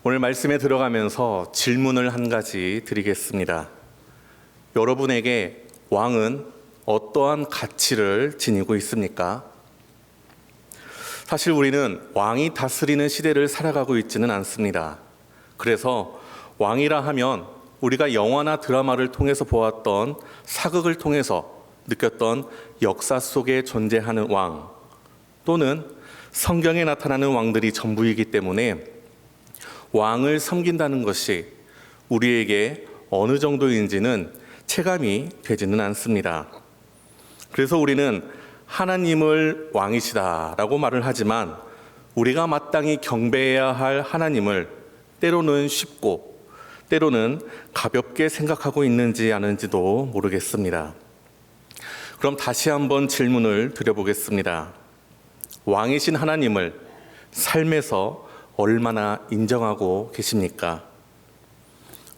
오늘 말씀에 들어가면서 질문을 한 가지 드리겠습니다. 여러분에게 왕은 어떠한 가치를 지니고 있습니까? 사실 우리는 왕이 다스리는 시대를 살아가고 있지는 않습니다. 그래서 왕이라 하면 우리가 영화나 드라마를 통해서 보았던 사극을 통해서 느꼈던 역사 속에 존재하는 왕, 또는 성경에 나타나는 왕들이 전부이기 때문에 왕을 섬긴다는 것이 우리에게 어느 정도인지는 체감이 되지는 않습니다. 그래서 우리는 하나님을 왕이시다라고 말을 하지만 우리가 마땅히 경배해야 할 하나님을 때로는 쉽고 때로는 가볍게 생각하고 있는지 아는지도 모르겠습니다. 그럼 다시 한번 질문을 드려보겠습니다. 왕이신 하나님을 삶에서 얼마나 인정하고 계십니까?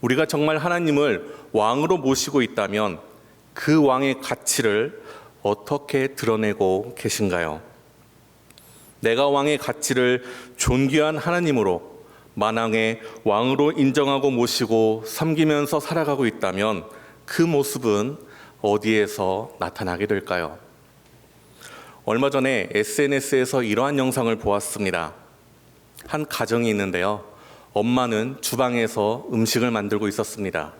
우리가 정말 하나님을 왕으로 모시고 있다면 그 왕의 가치를 어떻게 드러내고 계신가요? 내가 왕의 가치를 존귀한 하나님으로 만왕의 왕으로 인정하고 모시고 섬기면서 살아가고 있다면 그 모습은 어디에서 나타나게 될까요? 얼마 전에 SNS에서 이러한 영상을 보았습니다. 한 가정이 있는데요. 엄마는 주방에서 음식을 만들고 있었습니다.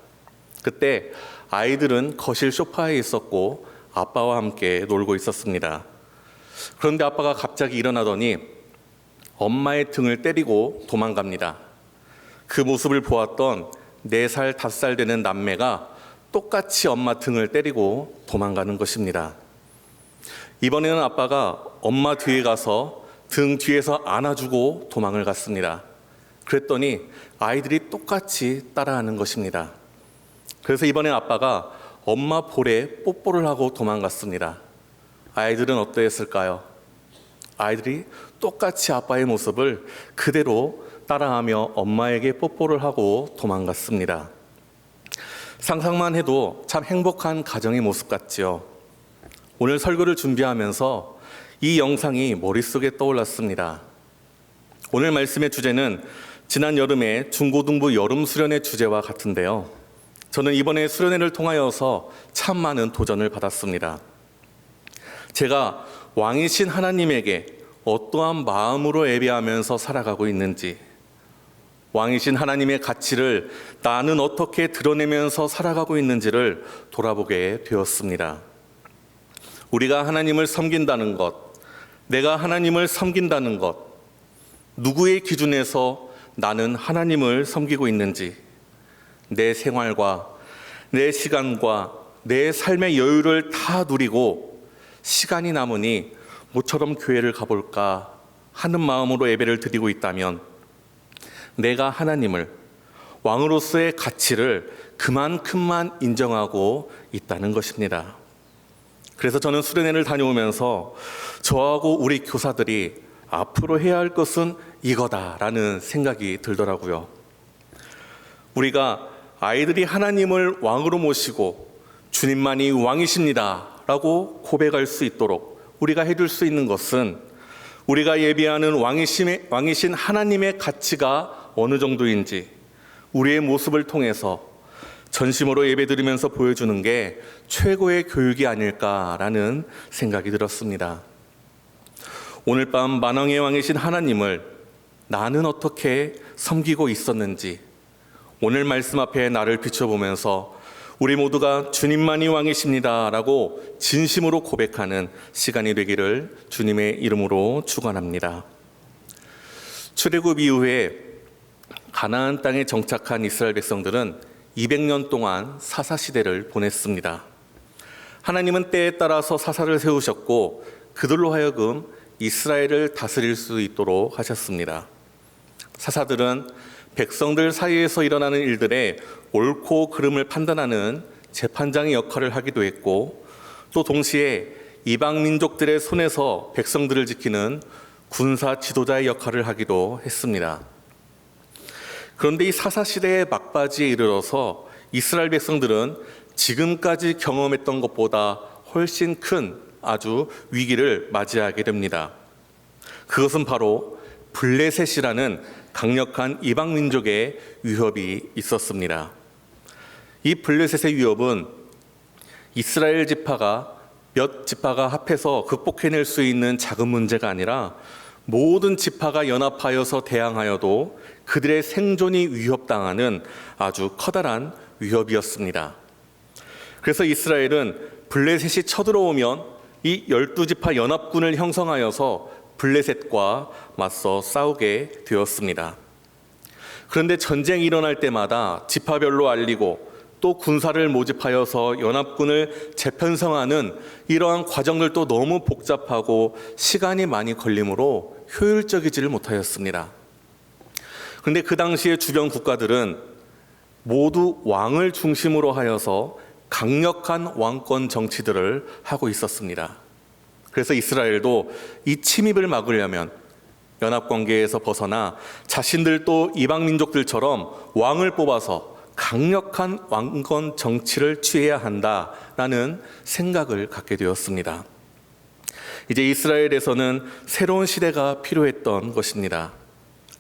그때 아이들은 거실 소파에 있었고 아빠와 함께 놀고 있었습니다. 그런데 아빠가 갑자기 일어나더니 엄마의 등을 때리고 도망갑니다. 그 모습을 보았던 4살, 5살 되는 남매가 똑같이 엄마 등을 때리고 도망가는 것입니다. 이번에는 아빠가 엄마 뒤에 가서 등 뒤에서 안아주고 도망을 갔습니다. 그랬더니 아이들이 똑같이 따라하는 것입니다. 그래서 이번엔 아빠가 엄마 볼에 뽀뽀를 하고 도망갔습니다. 아이들은 어떠했을까요? 아이들이 똑같이 아빠의 모습을 그대로 따라하며 엄마에게 뽀뽀를 하고 도망갔습니다. 상상만 해도 참 행복한 가정의 모습 같지요. 오늘 설교를 준비하면서 이 영상이 머릿속에 떠올랐습니다. 오늘 말씀의 주제는 지난 여름에 중고등부 여름 수련회 주제와 같은데요. 저는 이번에 수련회를 통하여서 참 많은 도전을 받았습니다. 제가 왕이신 하나님에게 어떠한 마음으로 예배하면서 살아가고 있는지, 왕이신 하나님의 가치를 나는 어떻게 드러내면서 살아가고 있는지를 돌아보게 되었습니다. 우리가 하나님을 섬긴다는 것, 내가 하나님을 섬긴다는 것, 누구의 기준에서 나는 하나님을 섬기고 있는지, 내 생활과 내 시간과 내 삶의 여유를 다 누리고 시간이 남으니 모처럼 교회를 가볼까 하는 마음으로 예배를 드리고 있다면 내가 하나님을, 왕으로서의 가치를 그만큼만 인정하고 있다는 것입니다. 그래서 저는 수련회를 다녀오면서 저하고 우리 교사들이 앞으로 해야 할 것은 이거다라는 생각이 들더라고요. 우리가 아이들이 하나님을 왕으로 모시고 주님만이 왕이십니다 라고 고백할 수 있도록 우리가 해줄 수 있는 것은 우리가 예배하는 왕이신 하나님의 가치가 어느 정도인지 우리의 모습을 통해서 전심으로 예배드리면서 보여주는 게 최고의 교육이 아닐까라는 생각이 들었습니다. 오늘 밤 만왕의 왕이신 하나님을 나는 어떻게 섬기고 있었는지 오늘 말씀 앞에 나를 비춰보면서 우리 모두가 주님만이 왕이십니다 라고 진심으로 고백하는 시간이 되기를 주님의 이름으로 축원합니다. 출애굽 이후에 가나안 땅에 정착한 이스라엘 백성들은 200년 동안 사사시대를 보냈습니다. 하나님은 때에 따라서 사사를 세우셨고 그들로 하여금 이스라엘을 다스릴 수 있도록 하셨습니다. 사사들은 백성들 사이에서 일어나는 일들의 옳고 그름을 판단하는 재판장의 역할을 하기도 했고 또 동시에 이방 민족들의 손에서 백성들을 지키는 군사 지도자의 역할을 하기도 했습니다. 그런데 이 사사시대의 막바지에 이르러서 이스라엘 백성들은 지금까지 경험했던 것보다 훨씬 큰 아주 위기를 맞이하게 됩니다. 그것은 바로 블레셋이라는 강력한 이방 민족의 위협이 있었습니다. 이 블레셋의 위협은 이스라엘 지파가 몇 지파가 합해서 극복해낼 수 있는 작은 문제가 아니라 모든 지파가 연합하여서 대항하여도 그들의 생존이 위협당하는 아주 커다란 위협이었습니다. 그래서 이스라엘은 블레셋이 쳐들어오면 이 12지파 연합군을 형성하여서 블레셋과 맞서 싸우게 되었습니다. 그런데 전쟁이 일어날 때마다 지파별로 알리고 또 군사를 모집하여서 연합군을 재편성하는 이러한 과정들도 너무 복잡하고 시간이 많이 걸리므로 효율적이지를 못하였습니다. 그런데 그 당시의 주변 국가들은 모두 왕을 중심으로 하여서 강력한 왕권 정치들을 하고 있었습니다. 그래서 이스라엘도 이 침입을 막으려면 연합관계에서 벗어나 자신들도 이방 민족들처럼 왕을 뽑아서 강력한 왕권 정치를 취해야 한다라는 생각을 갖게 되었습니다. 이제 이스라엘에서는 새로운 시대가 필요했던 것입니다.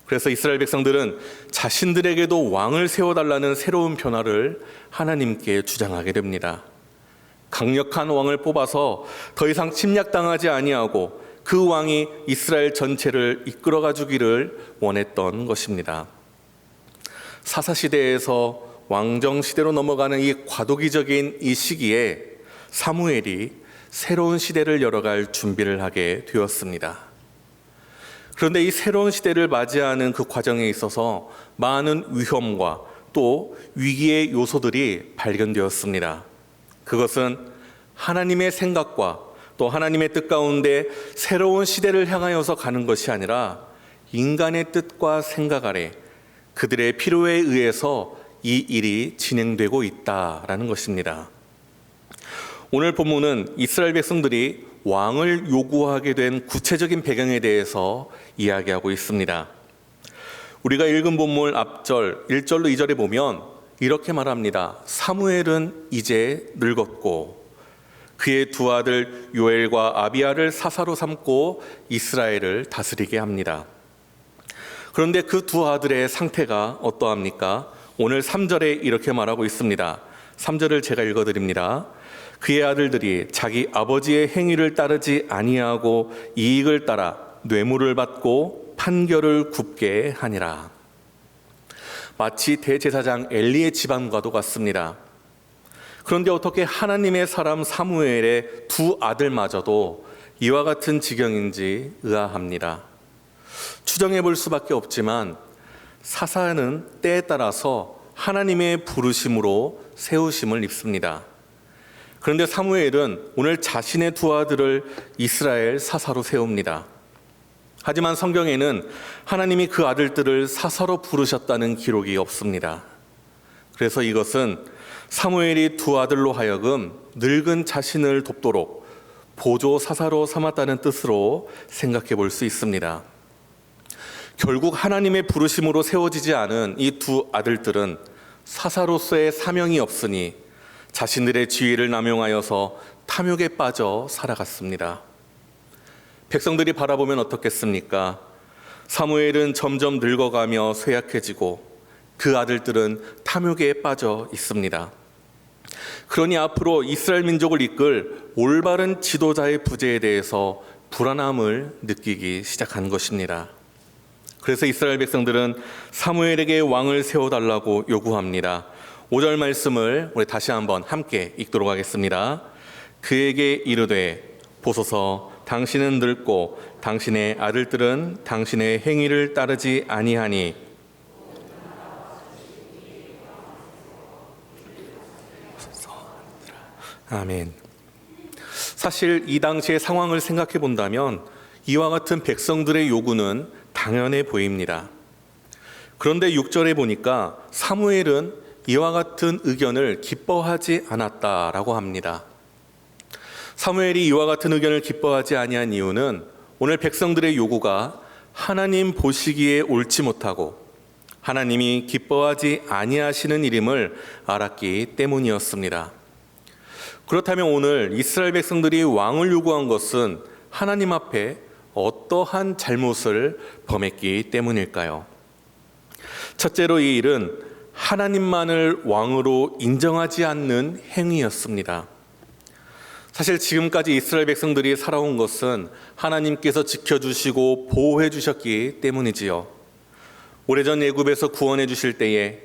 그래서 이스라엘 백성들은 자신들에게도 왕을 세워달라는 새로운 변화를 하나님께 주장하게 됩니다. 강력한 왕을 뽑아서 더 이상 침략당하지 아니하고 그 왕이 이스라엘 전체를 이끌어가 주기를 원했던 것입니다. 사사시대에서 왕정시대로 넘어가는 이 과도기적인 이 시기에 사무엘이 새로운 시대를 열어갈 준비를 하게 되었습니다. 그런데 이 새로운 시대를 맞이하는 그 과정에 있어서 많은 위험과 또 위기의 요소들이 발견되었습니다. 그것은 하나님의 생각과 또 하나님의 뜻 가운데 새로운 시대를 향하여서 가는 것이 아니라 인간의 뜻과 생각 아래 그들의 필요에 의해서 이 일이 진행되고 있다라는 것입니다. 오늘 본문은 이스라엘 백성들이 왕을 요구하게 된 구체적인 배경에 대해서 이야기하고 있습니다. 우리가 읽은 본문 앞절 1절로 2절에 보면 이렇게 말합니다. 사무엘은 이제 늙었고 그의 두 아들 요엘과 아비야를 사사로 삼고 이스라엘을 다스리게 합니다. 그런데 그 두 아들의 상태가 어떠합니까? 오늘 3절에 이렇게 말하고 있습니다. 3절을 제가 읽어드립니다. 그의 아들들이 자기 아버지의 행위를 따르지 아니하고 이익을 따라 뇌물을 받고 판결을 굽게 하니라. 마치 대제사장 엘리의 집안과도 같습니다. 그런데 어떻게 하나님의 사람 사무엘의 두 아들마저도 이와 같은 지경인지 의아합니다. 추정해 볼 수밖에 없지만 사사는 때에 따라서 하나님의 부르심으로 세우심을 입습니다. 그런데 사무엘은 오늘 자신의 두 아들을 이스라엘 사사로 세웁니다. 하지만 성경에는 하나님이 그 아들들을 사사로 부르셨다는 기록이 없습니다. 그래서 이것은 사무엘이 두 아들로 하여금 늙은 자신을 돕도록 보조 사사로 삼았다는 뜻으로 생각해 볼 수 있습니다. 결국 하나님의 부르심으로 세워지지 않은 이 두 아들들은 사사로서의 사명이 없으니 자신들의 지위를 남용하여서 탐욕에 빠져 살아갔습니다. 백성들이 바라보면 어떻겠습니까? 사무엘은 점점 늙어가며 쇠약해지고 그 아들들은 탐욕에 빠져 있습니다. 그러니 앞으로 이스라엘 민족을 이끌 올바른 지도자의 부재에 대해서 불안함을 느끼기 시작한 것입니다. 그래서 이스라엘 백성들은 사무엘에게 왕을 세워달라고 요구합니다. 5절 말씀을 우리 다시 한번 함께 읽도록 하겠습니다. 그에게 이르되 보소서 당신은 늙고 당신의 아들들은 당신의 행위를 따르지 아니하니 아멘. 사실 이 당시의 상황을 생각해 본다면 이와 같은 백성들의 요구는 당연해 보입니다. 그런데 6절에 보니까 사무엘은 이와 같은 의견을 기뻐하지 않았다라고 합니다. 사무엘이 이와 같은 의견을 기뻐하지 아니한 이유는 오늘 백성들의 요구가 하나님 보시기에 옳지 못하고 하나님이 기뻐하지 아니하시는 일임을 알았기 때문이었습니다. 그렇다면 오늘 이스라엘 백성들이 왕을 요구한 것은 하나님 앞에 어떠한 잘못을 범했기 때문일까요? 첫째로 이 일은 하나님만을 왕으로 인정하지 않는 행위였습니다. 사실 지금까지 이스라엘 백성들이 살아온 것은 하나님께서 지켜주시고 보호해 주셨기 때문이지요. 오래전 애굽에서 구원해 주실 때에,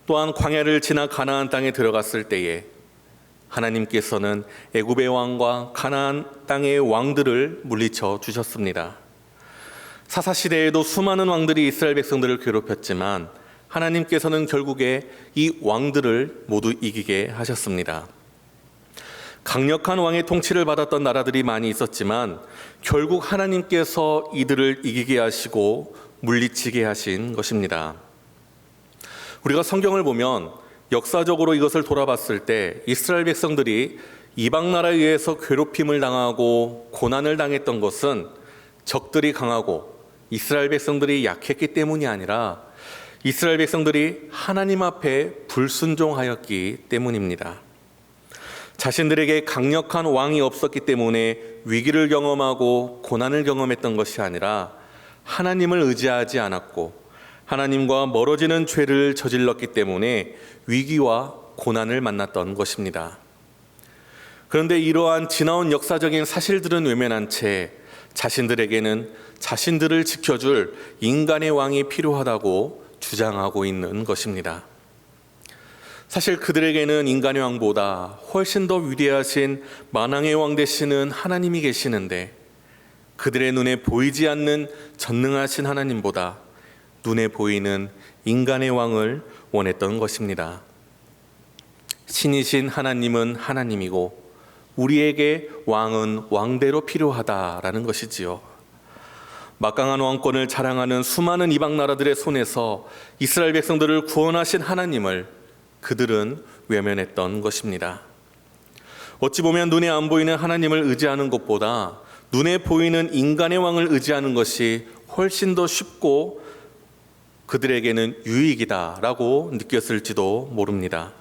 또한 광야를 지나 가나안 땅에 들어갔을 때에 하나님께서는 애굽의 왕과 가나안 땅의 왕들을 물리쳐 주셨습니다. 사사시대에도 수많은 왕들이 이스라엘 백성들을 괴롭혔지만 하나님께서는 결국에 이 왕들을 모두 이기게 하셨습니다. 강력한 왕의 통치를 받았던 나라들이 많이 있었지만 결국 하나님께서 이들을 이기게 하시고 물리치게 하신 것입니다. 우리가 성경을 보면 역사적으로 이것을 돌아봤을 때 이스라엘 백성들이 이방 나라에 의해서 괴롭힘을 당하고 고난을 당했던 것은 적들이 강하고 이스라엘 백성들이 약했기 때문이 아니라 이스라엘 백성들이 하나님 앞에 불순종하였기 때문입니다. 자신들에게 강력한 왕이 없었기 때문에 위기를 경험하고 고난을 경험했던 것이 아니라 하나님을 의지하지 않았고 하나님과 멀어지는 죄를 저질렀기 때문에 위기와 고난을 만났던 것입니다. 그런데 이러한 지나온 역사적인 사실들은 외면한 채 자신들에게는 자신들을 지켜줄 인간의 왕이 필요하다고 주장하고 있는 것입니다. 사실 그들에게는 인간의 왕보다 훨씬 더 위대하신 만왕의 왕 되시는 하나님이 계시는데 그들의 눈에 보이지 않는 전능하신 하나님보다 눈에 보이는 인간의 왕을 원했던 것입니다. 신이신 하나님은 하나님이고 우리에게 왕은 왕대로 필요하다라는 것이지요. 막강한 왕권을 자랑하는 수많은 이방 나라들의 손에서 이스라엘 백성들을 구원하신 하나님을 그들은 외면했던 것입니다. 어찌 보면 눈에 안 보이는 하나님을 의지하는 것보다 눈에 보이는 인간의 왕을 의지하는 것이 훨씬 더 쉽고 그들에게는 유익이다라고 느꼈을지도 모릅니다.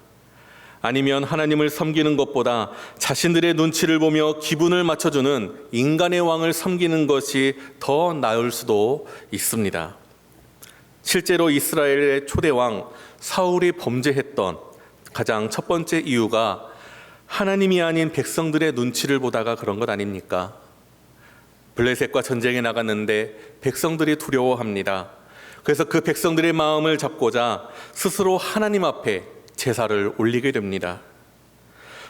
아니면 하나님을 섬기는 것보다 자신들의 눈치를 보며 기분을 맞춰주는 인간의 왕을 섬기는 것이 더 나을 수도 있습니다. 실제로 이스라엘의 초대 왕 사울이 범죄했던 가장 첫 번째 이유가 하나님이 아닌 백성들의 눈치를 보다가 그런 것 아닙니까? 블레셋과 전쟁에 나갔는데 백성들이 두려워합니다. 그래서 그 백성들의 마음을 잡고자 스스로 하나님 앞에 제사를 올리게 됩니다.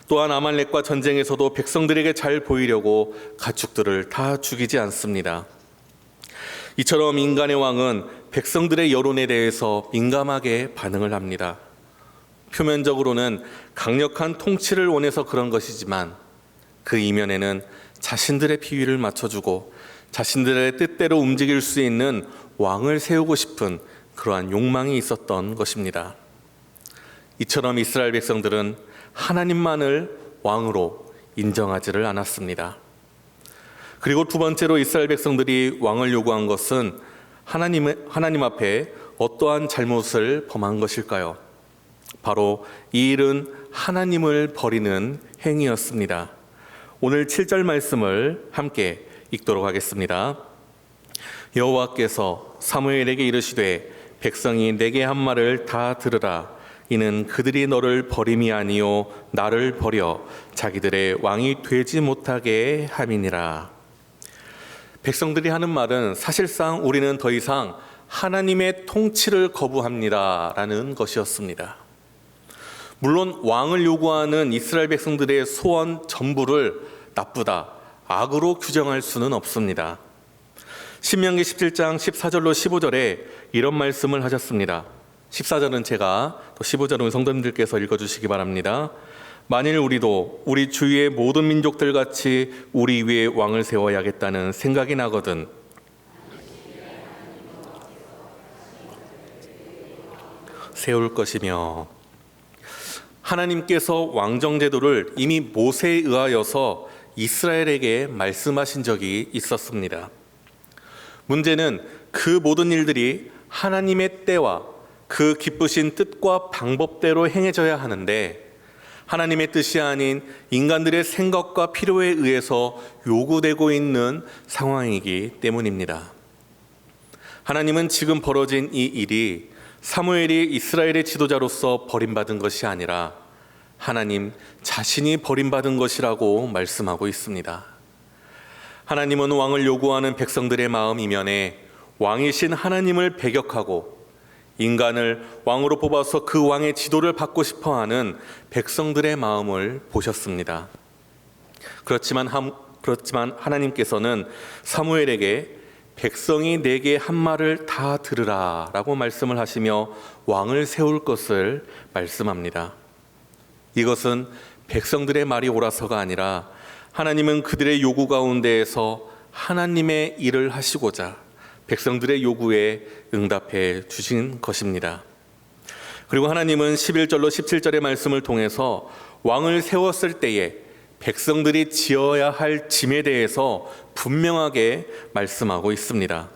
또한 아말렉과 전쟁에서도 백성들에게 잘 보이려고 가축들을 다 죽이지 않습니다. 이처럼 인간의 왕은 백성들의 여론에 대해서 민감하게 반응을 합니다. 표면적으로는 강력한 통치를 원해서 그런 것이지만 그 이면에는 자신들의 비위를 맞춰주고 자신들의 뜻대로 움직일 수 있는 왕을 세우고 싶은 그러한 욕망이 있었던 것입니다. 이처럼 이스라엘 백성들은 하나님만을 왕으로 인정하지를 않았습니다. 그리고 두 번째로 이스라엘 백성들이 왕을 요구한 것은 하나님 앞에 어떠한 잘못을 범한 것일까요? 바로 이 일은 하나님을 버리는 행위였습니다. 오늘 7절 말씀을 함께 읽도록 하겠습니다. 여호와께서 사무엘에게 이르시되 백성이 내게 한 말을 다 들으라. 이는 그들이 너를 버림이 아니요 나를 버려 자기들의 왕이 되지 못하게 함이니라. 백성들이 하는 말은 사실상 우리는 더 이상 하나님의 통치를 거부합니다 라는 것이었습니다. 물론 왕을 요구하는 이스라엘 백성들의 소원 전부를 나쁘다, 악으로 규정할 수는 없습니다. 신명기 17장 14절로 15절에 이런 말씀을 하셨습니다. 14절은 제가, 또 15절은 성도님들께서 읽어주시기 바랍니다. 만일 우리도 우리 주위의 모든 민족들 같이 우리 위에 왕을 세워야겠다는 생각이 나거든 세울 것이며, 하나님께서 왕정 제도를 이미 모세에 의하여서 이스라엘에게 말씀하신 적이 있었습니다. 문제는 그 모든 일들이 하나님의 때와 그 기쁘신 뜻과 방법대로 행해져야 하는데 하나님의 뜻이 아닌 인간들의 생각과 필요에 의해서 요구되고 있는 상황이기 때문입니다. 하나님은 지금 벌어진 이 일이 사무엘이 이스라엘의 지도자로서 버림받은 것이 아니라 하나님 자신이 버림받은 것이라고 말씀하고 있습니다. 하나님은 왕을 요구하는 백성들의 마음 이면에 왕이신 하나님을 배격하고 인간을 왕으로 뽑아서 그 왕의 지도를 받고 싶어하는 백성들의 마음을 보셨습니다. 그렇지만 하나님께서는 사무엘에게 백성이 내게 한 말을 다 들으라 라고 말씀을 하시며 왕을 세울 것을 말씀합니다. 이것은 백성들의 말이 옳아서가 아니라 하나님은 그들의 요구 가운데에서 하나님의 일을 하시고자 백성들의 요구에 응답해 주신 것입니다. 그리고 하나님은 11절로 17절의 말씀을 통해서 왕을 세웠을 때에 백성들이 지어야 할 짐에 대해서 분명하게 말씀하고 있습니다.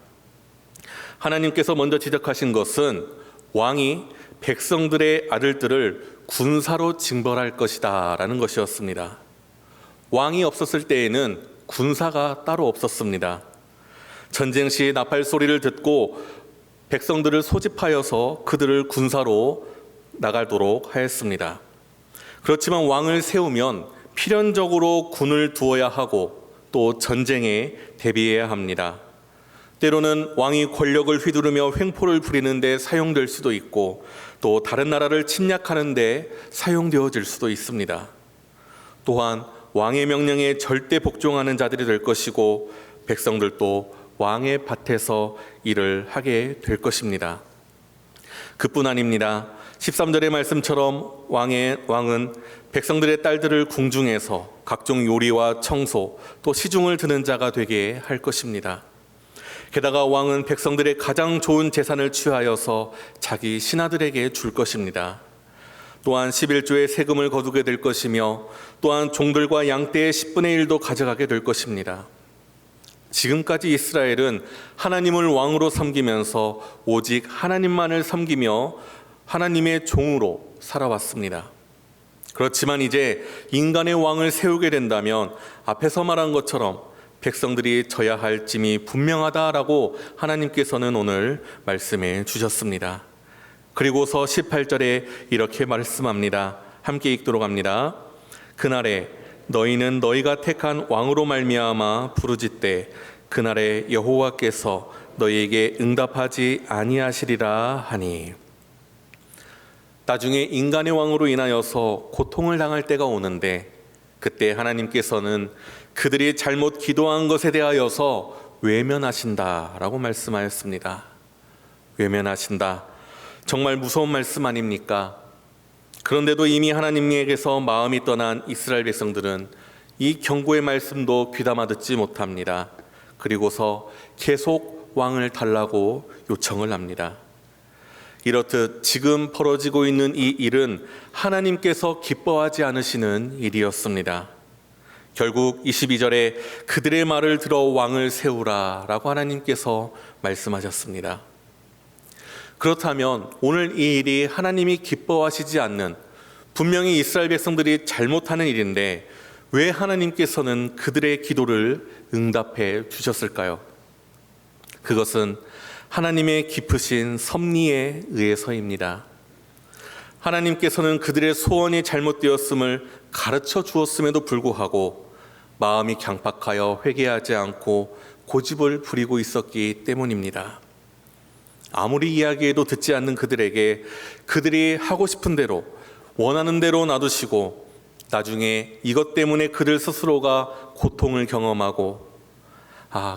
하나님께서 먼저 지적하신 것은 왕이 백성들의 아들들을 군사로 징벌할 것이다 라는 것이었습니다. 왕이 없었을 때에는 군사가 따로 없었습니다. 전쟁 시 나팔 소리를 듣고 백성들을 소집하여서 그들을 군사로 나가도록 하였습니다. 그렇지만 왕을 세우면 필연적으로 군을 두어야 하고 또 전쟁에 대비해야 합니다. 때로는 왕이 권력을 휘두르며 횡포를 부리는 데 사용될 수도 있고 또 다른 나라를 침략하는 데 사용되어질 수도 있습니다. 또한 왕의 명령에 절대 복종하는 자들이 될 것이고 백성들도 왕의 밭에서 일을 하게 될 것입니다. 그뿐 아닙니다. 13절의 말씀처럼 왕은 백성들의 딸들을 궁중에서 각종 요리와 청소 또 시중을 드는 자가 되게 할 것입니다. 게다가 왕은 백성들의 가장 좋은 재산을 취하여서 자기 신하들에게 줄 것입니다. 또한 11조의 세금을 거두게 될 것이며 또한 종들과 양떼의 10분의 1도 가져가게 될 것입니다. 지금까지 이스라엘은 하나님을 왕으로 섬기면서 오직 하나님만을 섬기며 하나님의 종으로 살아왔습니다. 그렇지만 이제 인간의 왕을 세우게 된다면 앞에서 말한 것처럼 백성들이 져야 할 짐이 분명하다라고 하나님께서는 오늘 말씀해 주셨습니다. 그리고서 18절에 이렇게 말씀합니다. 함께 읽도록 합니다. 그날에 너희는 너희가 택한 왕으로 말미암아 부르짖되 그날에 여호와께서 너희에게 응답하지 아니하시리라 하니. 나중에 인간의 왕으로 인하여서 고통을 당할 때가 오는데 그때 하나님께서는 그들이 잘못 기도한 것에 대하여서 외면하신다라고 말씀하였습니다. 외면하신다. 정말 무서운 말씀 아닙니까? 그런데도 이미 하나님에게서 마음이 떠난 이스라엘 백성들은 이 경고의 말씀도 귀담아 듣지 못합니다. 그리고서 계속 왕을 달라고 요청을 합니다. 이렇듯 지금 벌어지고 있는 이 일은 하나님께서 기뻐하지 않으시는 일이었습니다. 결국 22절에 그들의 말을 들어 왕을 세우라 라고 하나님께서 말씀하셨습니다. 그렇다면 오늘 이 일이 하나님이 기뻐하시지 않는, 분명히 이스라엘 백성들이 잘못하는 일인데 왜 하나님께서는 그들의 기도를 응답해 주셨을까요? 그것은 하나님의 깊으신 섭리에 의해서입니다. 하나님께서는 그들의 소원이 잘못되었음을 가르쳐 주었음에도 불구하고 마음이 강팍하여 회개하지 않고 고집을 부리고 있었기 때문입니다. 아무리 이야기해도 듣지 않는 그들에게 그들이 하고 싶은 대로 원하는 대로 놔두시고 나중에 이것 때문에 그들 스스로가 고통을 경험하고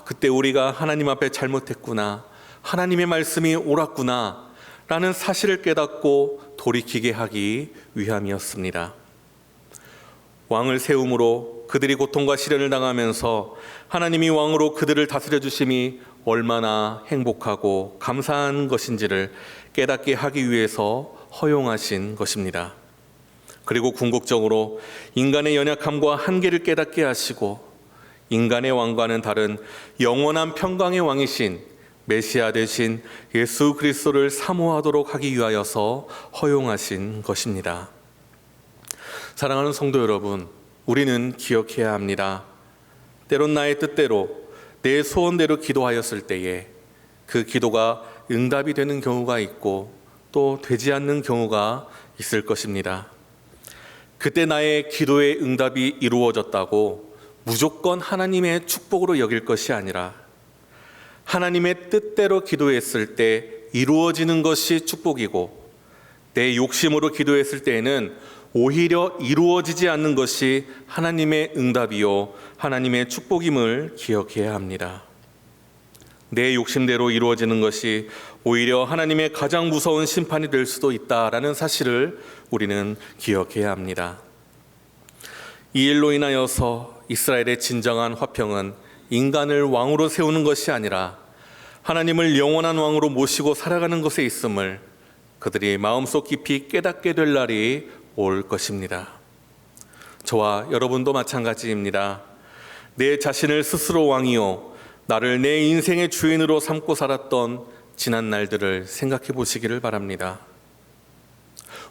그때 우리가 하나님 앞에 잘못했구나, 하나님의 말씀이 옳았구나 라는 사실을 깨닫고 돌이키게 하기 위함이었습니다. 왕을 세움으로 그들이 고통과 시련을 당하면서 하나님이 왕으로 그들을 다스려 주심이 얼마나 행복하고 감사한 것인지를 깨닫게 하기 위해서 허용하신 것입니다. 그리고 궁극적으로 인간의 연약함과 한계를 깨닫게 하시고 인간의 왕과는 다른 영원한 평강의 왕이신 메시아 되신 예수 그리스도를 사모하도록 하기 위하여서 허용하신 것입니다. 사랑하는 성도 여러분, 우리는 기억해야 합니다. 때론 나의 뜻대로 내 소원대로 기도하였을 때에 그 기도가 응답이 되는 경우가 있고 또 되지 않는 경우가 있을 것입니다. 그때 나의 기도의 응답이 이루어졌다고 무조건 하나님의 축복으로 여길 것이 아니라 하나님의 뜻대로 기도했을 때 이루어지는 것이 축복이고, 내 욕심으로 기도했을 때에는 오히려 이루어지지 않는 것이 하나님의 응답이요 하나님의 축복임을 기억해야 합니다. 내 욕심대로 이루어지는 것이 오히려 하나님의 가장 무서운 심판이 될 수도 있다라는 사실을 우리는 기억해야 합니다. 이 일로 인하여서 이스라엘의 진정한 화평은 인간을 왕으로 세우는 것이 아니라 하나님을 영원한 왕으로 모시고 살아가는 것에 있음을 그들이 마음속 깊이 깨닫게 될 날이 올 것입니다. 저와 여러분도 마찬가지입니다. 내 자신을 스스로 왕이요 나를 내 인생의 주인으로 삼고 살았던 지난 날들을 생각해 보시기를 바랍니다.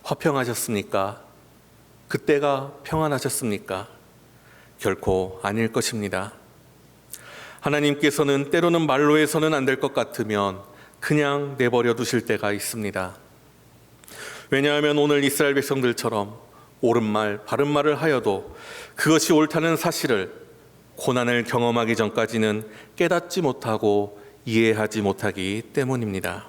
화평하셨습니까? 그때가 평안하셨습니까? 결코 아닐 것입니다. 하나님께서는 때로는 말로 해서는 안 될 것 같으면 그냥 내버려 두실 때가 있습니다. 왜냐하면 오늘 이스라엘 백성들처럼 옳은 말, 바른 말을 하여도 그것이 옳다는 사실을 고난을 경험하기 전까지는 깨닫지 못하고 이해하지 못하기 때문입니다.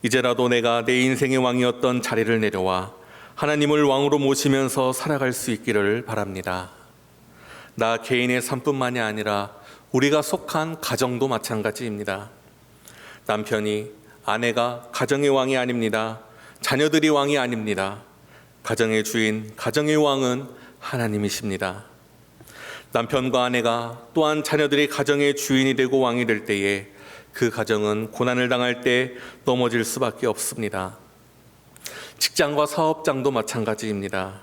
이제라도 내가 내 인생의 왕이었던 자리를 내려와 하나님을 왕으로 모시면서 살아갈 수 있기를 바랍니다. 나 개인의 삶뿐만이 아니라 우리가 속한 가정도 마찬가지입니다. 남편이, 아내가 가정의 왕이 아닙니다. 자녀들이 왕이 아닙니다. 가정의 주인, 가정의 왕은 하나님이십니다. 남편과 아내가 또한 자녀들이 가정의 주인이 되고 왕이 될 때에 그 가정은 고난을 당할 때 넘어질 수밖에 없습니다. 직장과 사업장도 마찬가지입니다.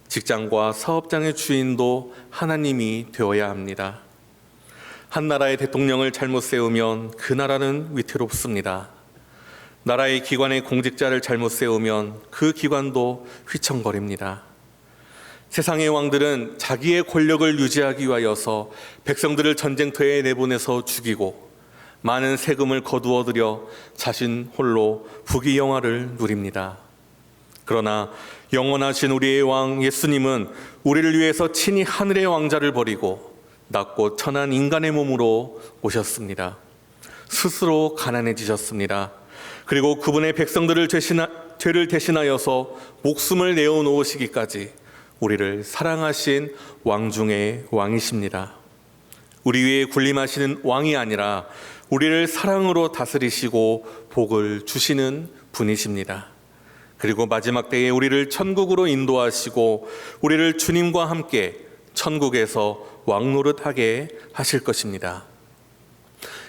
직장과 사업장의 주인도 하나님이 되어야 합니다. 한 나라의 대통령을 잘못 세우면 그 나라는 위태롭습니다. 나라의 기관의 공직자를 잘못 세우면 그 기관도 휘청거립니다. 세상의 왕들은 자기의 권력을 유지하기 위하여서 백성들을 전쟁터에 내보내서 죽이고 많은 세금을 거두어 들여 자신 홀로 부귀영화를 누립니다. 그러나 영원하신 우리의 왕 예수님은 우리를 위해서 친히 하늘의 왕자를 버리고 낮고 천한 인간의 몸으로 오셨습니다. 스스로 가난해지셨습니다. 그리고 그분의 백성들을 죄를 대신하여서 목숨을 내어놓으시기까지 우리를 사랑하신 왕 중의 왕이십니다. 우리 위에 군림하시는 왕이 아니라 우리를 사랑으로 다스리시고 복을 주시는 분이십니다. 그리고 마지막 때에 우리를 천국으로 인도하시고 우리를 주님과 함께 천국에서 왕노릇하게 하실 것입니다.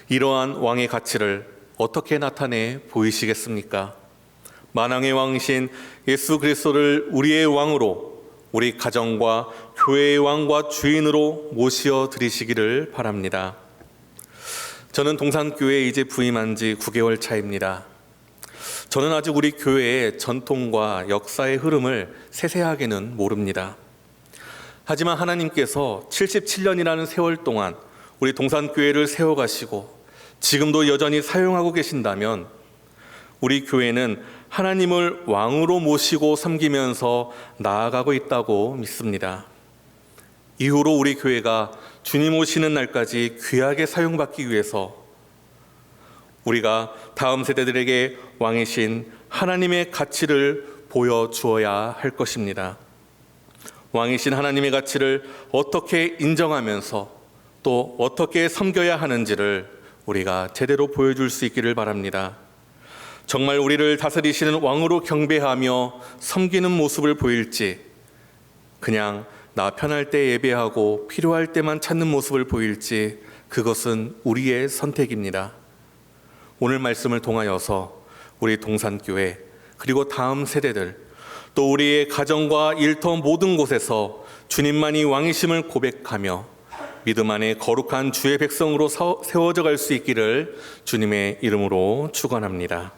이러한 왕의 가치를 어떻게 나타내 보이시겠습니까? 만왕의 왕이신 예수 그리스도를 우리의 왕으로, 우리 가정과 교회의 왕과 주인으로 모시어 드리시기를 바랍니다. 저는 동산교회에 이제 부임한 지 9개월 차입니다. 저는 아직 우리 교회의 전통과 역사의 흐름을 세세하게는 모릅니다. 하지만 하나님께서 77년이라는 세월 동안 우리 동산교회를 세워가시고 지금도 여전히 사용하고 계신다면 우리 교회는 하나님을 왕으로 모시고 섬기면서 나아가고 있다고 믿습니다. 이후로 우리 교회가 주님 오시는 날까지 귀하게 사용받기 위해서 우리가 다음 세대들에게 왕이신 하나님의 가치를 보여주어야 할 것입니다. 왕이신 하나님의 가치를 어떻게 인정하면서 또 어떻게 섬겨야 하는지를 우리가 제대로 보여줄 수 있기를 바랍니다. 정말 우리를 다스리시는 왕으로 경배하며 섬기는 모습을 보일지, 그냥 나 편할 때 예배하고 필요할 때만 찾는 모습을 보일지, 그것은 우리의 선택입니다. 오늘 말씀을 통하여서 우리 동산교회 그리고 다음 세대들 또 우리의 가정과 일터 모든 곳에서 주님만이 왕이심을 고백하며 믿음 안에 거룩한 주의 백성으로 세워져 갈 수 있기를 주님의 이름으로 축원합니다.